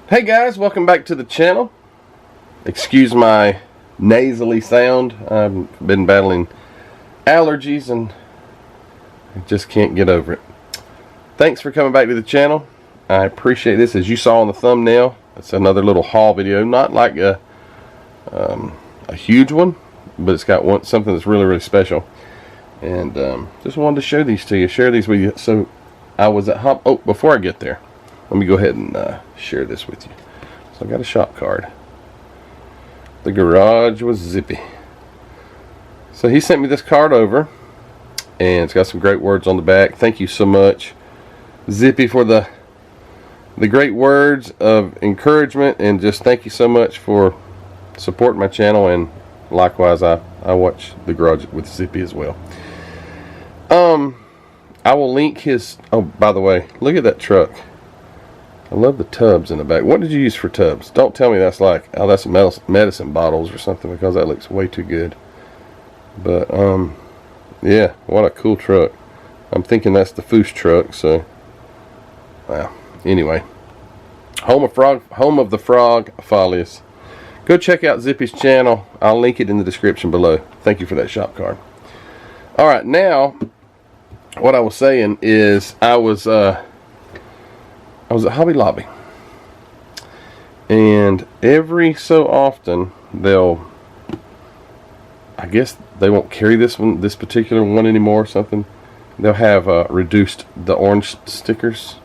Hey guys, welcome back to the channel. Excuse my nasally sound. I've been battling allergies and I just can't get over it. Thanks for coming back to the channel. I appreciate this. As you saw on the thumbnail, it's another little haul video. Not like a huge one, but it's got something that's really special. And just wanted to show these to you, share these with you. So I was at home. Oh, before I get there, let me go ahead and share this with you. So I got a shop card. The garage was Zippi. So he sent me this card over, and it's got some great words on the back. Thank you so much, Zippi, for the great words of encouragement, and just thank you so much for supporting my channel. And likewise, I watch the garage with Zippi as well. I will link his. Oh, by the way, look at that truck. I love the tubs in the back. What did you use for tubs? Don't tell me that's like, oh, that's medicine bottles or something, because that looks way too good. But yeah, what a cool truck. I'm thinking that's the Foos truck. So, wow. Anyway, home of the frog follies. Go check out Zippi's channel. I'll link it in the description below. Thank you for that shop card. All right, now what I was saying is I was at Hobby Lobby, and every so often I guess they won't carry this particular one anymore or something. They'll have reduced the orange stickers.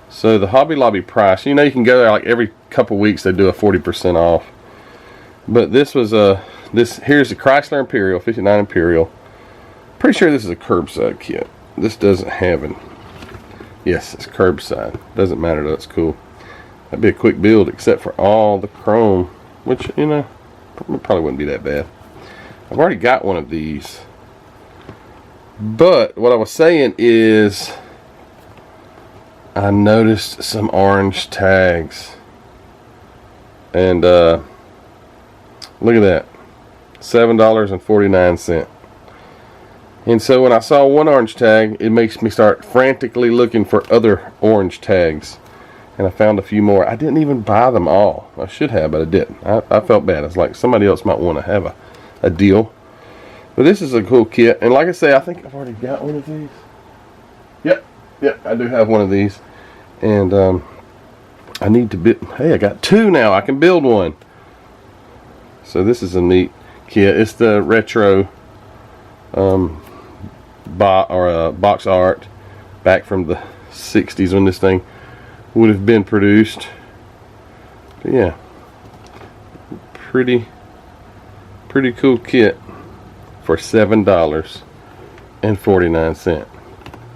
So the Hobby Lobby price, you can go there like every couple weeks they do a 40% off. But this was here's the Chrysler Imperial, 59 Imperial. Pretty sure this is a curbside kit. This doesn't have an. Yes, it's curbside. Doesn't matter though, it's cool. That'd be a quick build, except for all the chrome, which, probably wouldn't be that bad. I've already got one of these. But what I was saying is I noticed some orange tags. And look at that. $7.49. And so when I saw one orange tag, it makes me start frantically looking for other orange tags. And I found a few more. I didn't even buy them all. I should have, but I didn't. I felt bad. It's like somebody else might want to have a deal. But this is a cool kit. And like I say, I think I've already got one of these. Yep, I do have one of these. And I need to build. Hey, I got two now. I can build one. So this is a neat kit. It's the retro box art back from the 60s when this thing would have been produced. But yeah, pretty cool kit for $7.49.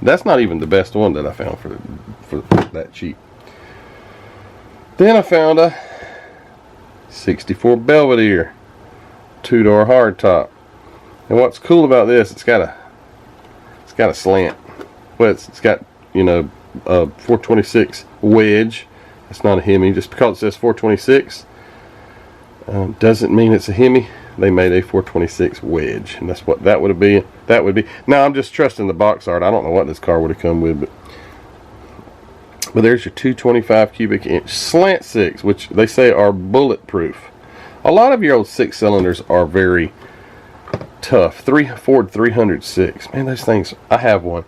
That's not even the best one that I found for that cheap. Then I found a 64 Belvedere 2-door hardtop. And what's cool about this, it's got a slant. Well, it's got, a 426 wedge. It's not a Hemi. Just because it says 426 doesn't mean it's a Hemi. They made a 426 wedge, and that's what that would be. Now I'm just trusting the box art. I don't know what this car would have come with, but there's your 225 cubic inch slant six, which they say are bulletproof. A lot of your old 6-cylinders are very tough. Ford 306. Man, those things, I have one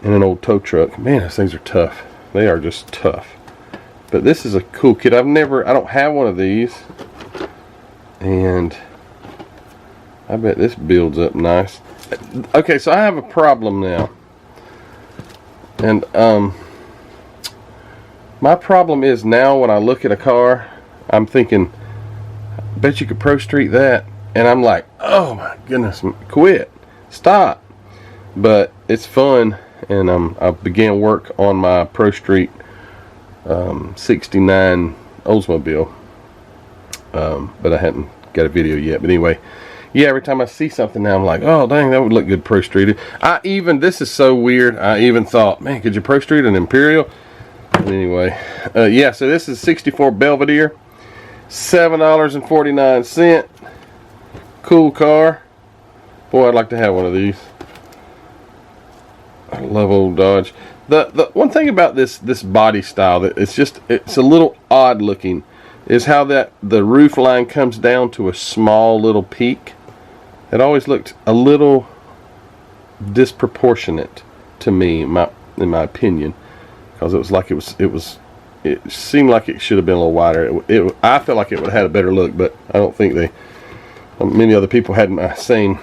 in an old tow truck. Man, those things are tough. They are just tough. But this is a cool kit. I don't have one of these. And I bet this builds up nice. Okay, so I have a problem now. And my problem is now when I look at a car, I'm thinking, I bet you could Pro Street that. And I'm like, oh my goodness, quit, stop. But it's fun, and I began work on my Pro Street 69 Oldsmobile. but I hadn't got a video yet. But anyway, yeah, every time I see something now, I'm like, oh dang, that would look good Pro Streeted. This is so weird, I even thought, man, could you Pro Street an Imperial? But anyway, yeah, so this is 64 Belvedere, $7.49. Cool car. Boy, I'd like to have one of these. I love old Dodge. The one thing about this body style that it's a little odd looking is how that the roof line comes down to a small little peak. It always looked a little disproportionate to me, in my opinion, because it was like it seemed like it should have been a little wider. I felt like it would have had a better look, but I don't think many other people had my same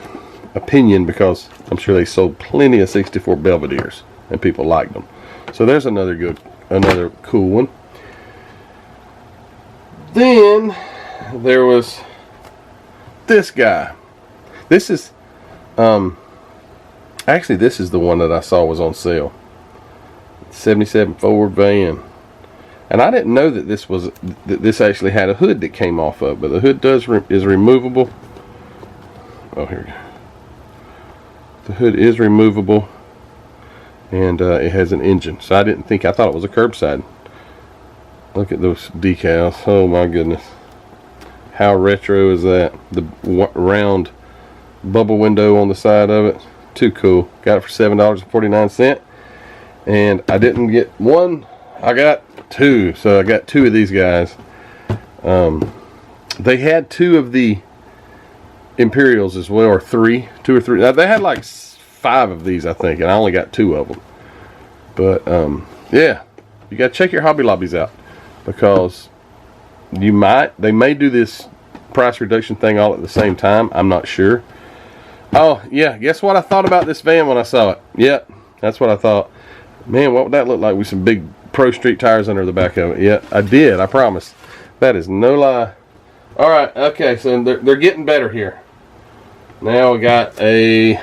opinion, because I'm sure they sold plenty of 64 Belvederes and people liked them. So there's another cool one. Then there was this guy. This is actually, this is the one that I saw was on sale. 77 Ford van. And I didn't know that this actually had a hood that came off of, but the hood is removable. Oh, here we go. The hood is removable, and it has an engine. So I thought it was a curbside. Look at those decals. Oh my goodness. How retro is that? The round bubble window on the side of it. Too cool. Got it for $7.49. And I didn't get one. I got two. So I got two of these guys. They had two of the Imperials as well, or two or three. Now, they had like 5 of these, I think, and I only got 2 of them. But yeah, you got to check your Hobby Lobbies out, because they may do this price reduction thing all at the same time. I'm not sure. Oh yeah, guess what I thought about this van when I saw it? Yep, that's what I thought. Man, what would that look like with some big Pro Street tires under the back of it? Yeah, I did. I promise. That is no lie. All right, okay, so they're getting better here. Now we got a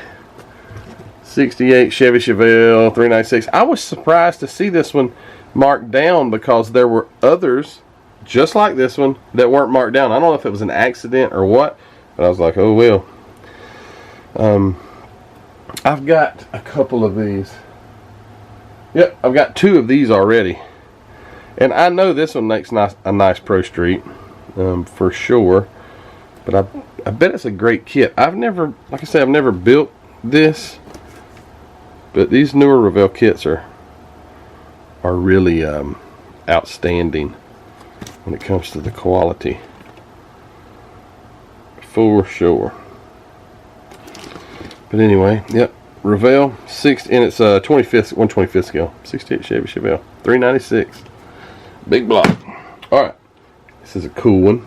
68 Chevy Chevelle 396. I was surprised to see this one marked down, because there were others just like this one that weren't marked down. I don't know if it was an accident or what, but I was like, oh well. I've got a couple of these. Yep, I've got 2 of these already, and I know this one makes a nice Pro Street, for sure. But I bet it's a great kit. I've never built this, but these newer Revell kits are really outstanding when it comes to the quality, for sure. But anyway, yep, Revell and it's 1/25 scale, 68 Chevy Chevelle 396, big block. All right, this is a cool one.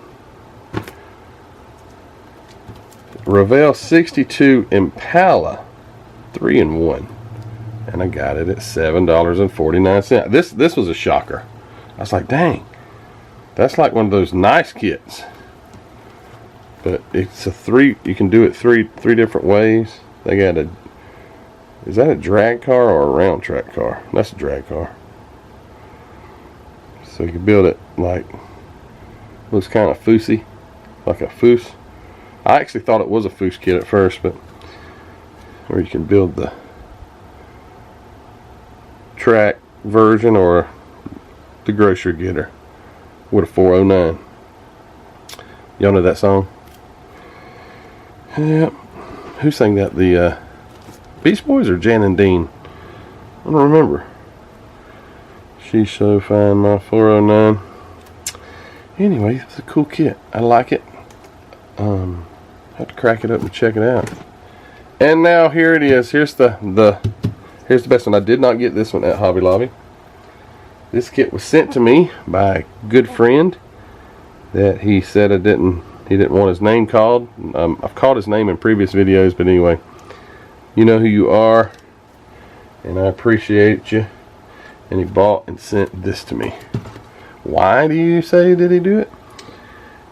Revell 62 Impala 3-in-1, and I got it at $7.49. This was a shocker. I was like, dang, that's like one of those nice kits. But it's you can do it three different ways. They got is that a drag car or a round track car? That's a drag car. So you can build it like, looks kind of foosy, like a foos. I actually thought it was a foos kit at first, but or you can build the track version or the grocery getter with a 409. Y'all know that song? Yep. Who sang that? The Beach Boys or Jan and Dean? I don't remember. She's so fine, my 409. Anyway, it's a cool kit. I like it. Have to crack it up and check it out. And now here it is. Here's the best one. I did not get this one at Hobby Lobby. This kit was sent to me by a good friend that he said he didn't want his name called. I've called his name in previous videos, but anyway, you know who you are, and I appreciate you. And he bought and sent this to me. Why do you say did he do it?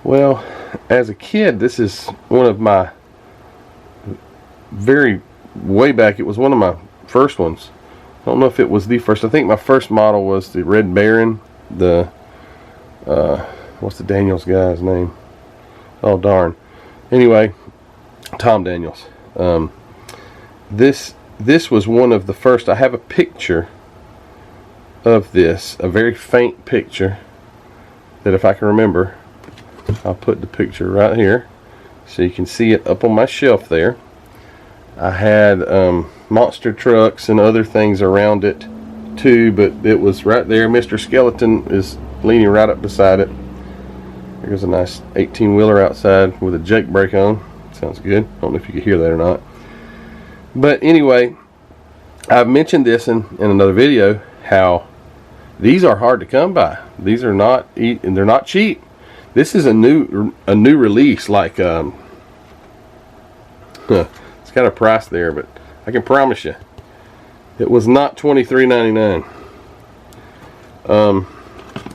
Well, as a kid, this is one of my way back, it was one of my first ones. I don't know if it was the first. I think my first model was the Red Baron. What's the Daniels guy's name? Oh darn. Anyway, Tom Daniels. This was one of the first. I have a picture of this, a very faint picture that if I can remember, I'll put the picture right here so you can see it up on my shelf there. I had monster trucks and other things around it too, but it was right there. Mr. Skeleton is leaning right up beside it. There's a nice 18-wheeler outside with a Jake brake on. Sounds good. I don't know if you could hear that or not. But anyway, I've mentioned this in another video, how these are hard to come by. These are not, and they're not cheap. This is a new release. Like it's got a price there, but I can promise you, it was not $23.99.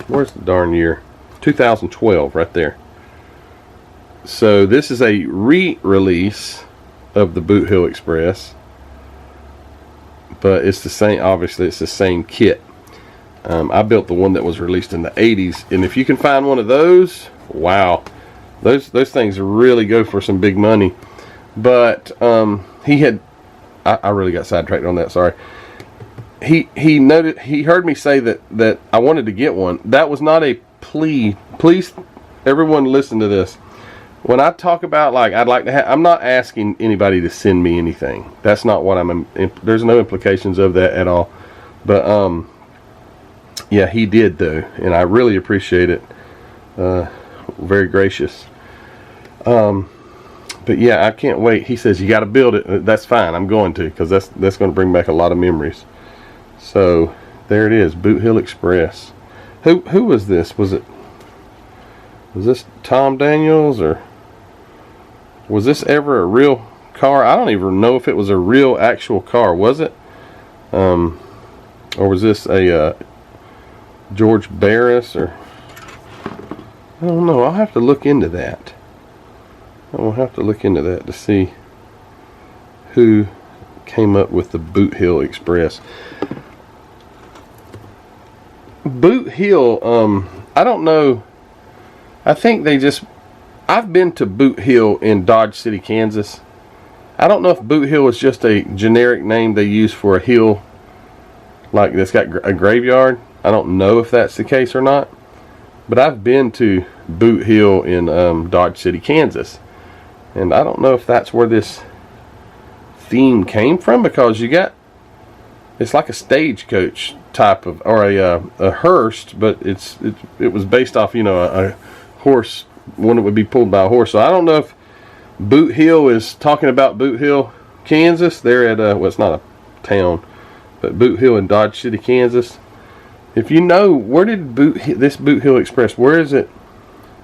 Where's the darn year? 2012, right there. So this is a re-release of the Boot Hill Express, but it's the same. Obviously, it's the same kit. I built the one that was released in the 80s, and if you can find one of those, wow, those things really go for some big money. But he had, I really got sidetracked on that. Sorry. He noted, he heard me say that I wanted to get one. That was not a plea. Please, everyone, listen to this. When I talk about, like, I'd like to have, I'm not asking anybody to send me anything. That's not what there's no implications of that at all. But yeah, he did though, and I really appreciate it. Very gracious. But yeah, I can't wait. He says you got to build it. That's fine. I'm going to, because that's going to bring back a lot of memories. So there it is, Boot Hill Express. Who was this? Was this Tom Daniels, or was this ever a real car? I don't even know if it was a real actual car. Was it? Or was this a George Barris, or I don't know. I'll have to look into that. I'll have to look into that to see who came up with the Boot Hill Express. Boot Hill, I don't know. I think they just, I've been to Boot Hill in Dodge City, Kansas. I don't know if Boot Hill is just a generic name they use for a hill like that's got a graveyard. I don't know if that's the case or not, but I've been to Boot Hill in Dodge City, Kansas, and I don't know if that's where this theme came from, because you got, it's like a stagecoach type of, or a hearse, but it was based off, you know, a horse, one that would be pulled by a horse. So I don't know if Boot Hill is talking about Boot Hill, Kansas. They're at well, it's not a town, but Boot Hill in Dodge City, Kansas. If you know, where did this Boot Hill Express, where is it?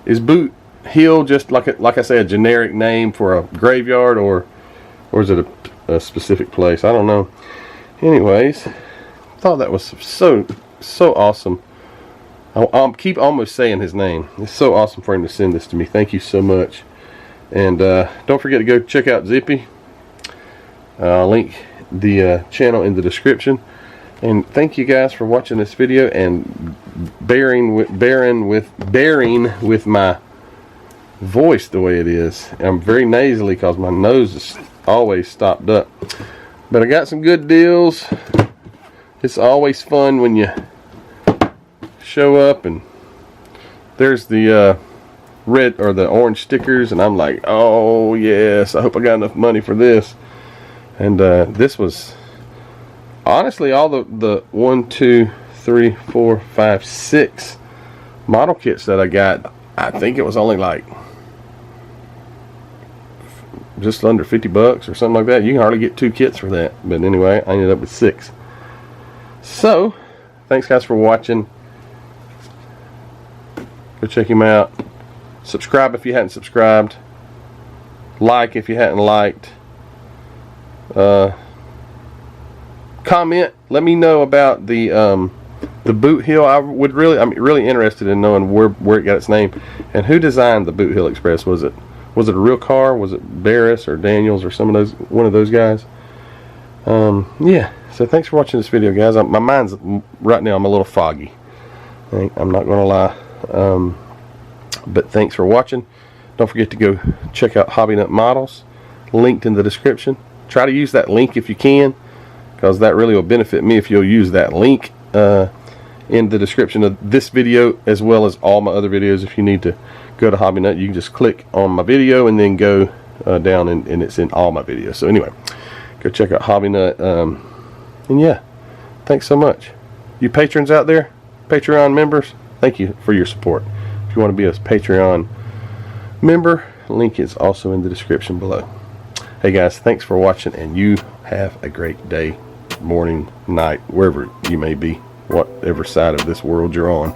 Is Boot Hill just like I say, a generic name for a graveyard, or is it a specific place? I don't know. Anyways, thought that was so awesome. I'll keep almost saying his name. It's so awesome for him to send this to me. Thank you so much. And don't forget to go check out Zippi. I'll link the channel in the description. And thank you guys for watching this video and bearing with my voice the way it is. I'm very nasally because my nose is always stopped up. But I got some good deals. It's always fun when you show up and there's the red or the orange stickers, and I'm like, oh yes, I hope I got enough money for this. And this was honestly all the 1, 2, 3, 4, 5, 6 model kits that I got. I think it was only like just under $50 or something like that. You can hardly get 2 kits for that, but anyway, I ended up with 6. So thanks guys for watching. Go check him out. Subscribe if you hadn't subscribed. Like if you hadn't liked. Comment. Let me know about the Boot Hill. I'm really interested in knowing where it got its name and who designed the Boot Hill Express. Was it a real car? Was it Barris or Daniels or one of those guys? Yeah. So thanks for watching this video, guys. My mind's right now, I'm a little foggy. I'm not gonna lie. But thanks for watching. Don't forget to go check out Hobby Nut Models, linked in the description. Try to use that link if you can, because that really will benefit me if you'll use that link in the description of this video, as well as all my other videos. If you need to go to Hobby Nut, you can just click on my video and then go down, and it's in all my videos. So anyway, go check out Hobby Nut, and yeah, thanks so much. You patrons out there, Patreon members, thank you for your support. If you want to be a Patreon member, link is also in the description below. Hey guys, thanks for watching, and you have a great day, morning, night, wherever you may be, whatever side of this world you're on.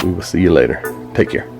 We will see you later. Take care.